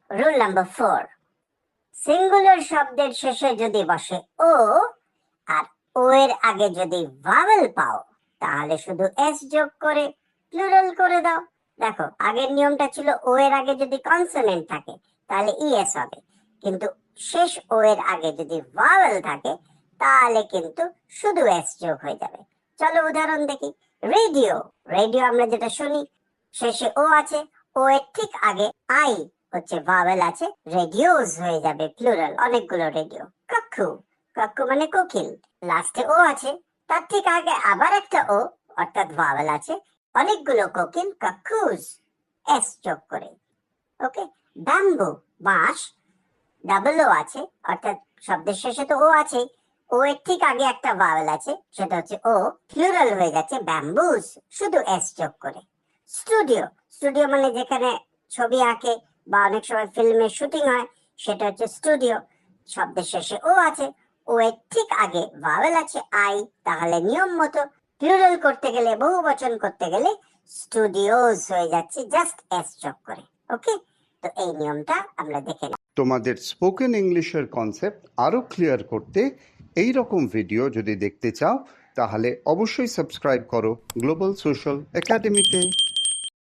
Rule number 4, singular শব্দের শেষে যদি বসে ও আর ও এর আগে যদি ভাওয়েল পাও তাহলে শুধু এস যোগ করে প্লুরাল করে দাও। দেখো, আগের নিয়মটা ছিল ও এর আগে যদি কনসোনেন্ট থাকে তাহলে ইএস হবে, কিন্তু শেষ ও এর আগে যদি ভাওয়েল থাকে তাহলে কিন্তু শুধু এস যোগ হয়ে যাবে। চলো উদাহরণ দেখি। রেডিও, রেডিও আমরা যেটা শুনি শেষে ও আছে, ও এর ঠিক আগে আই হচ্ছে ভাওয়েল আছে, রেডিওস হয়ে যাবে প্লুরাল, অনেকগুলো রেডিও। কাকু, কাকু মানে কোকিল, লাস্টে ও আছে, তার ঠিক আগে আবার একটা ও অর্থাৎ ভাওয়েল আছে, অনেকগুলো কোকিল, কাকুস, এস যোগ করে। ওকে। ব্যাম্বু, বাঁশ, ডাবল ও আছে, অর্থাৎ শব্দের শেষে তো ও আছে, ও এর ঠিক আগে একটা ভাওয়েল আছে, সেটা হচ্ছে ও, প্লুরাল হয়ে যাচ্ছে ব্যাম্বুস, শুধু এস যোগ করে। স্টুডিও, স্টুডিও মানে যেখানে ছবি আঁকে বা অনেক সময় ফিল্মের শুটিং হয় সেটা হচ্ছে স্টুডিও, শব্দের শেষে ও আছে, ও এর ঠিক আগে ভাওয়েল আছে আই, তাহলে নিয়ম মতো প্লুরাল করতে গেলে, বহু বচন করতে গেলে স্টুডিওস হয়ে যাচ্ছে জাস্ট এস যোগ করে। ওকে, তো এই নিয়মটা আমরা দেখে নিই। তোমাদের স্পোকেন ইংলিশের কনসেপ্ট আরও ক্লিয়ার করতে এই রকম ভিডিও যদি দেখতে চাও তাহলে অবশ্যই সাবস্ক্রাইব করো গ্লোবাল সোশ্যাল একাডেমিতে।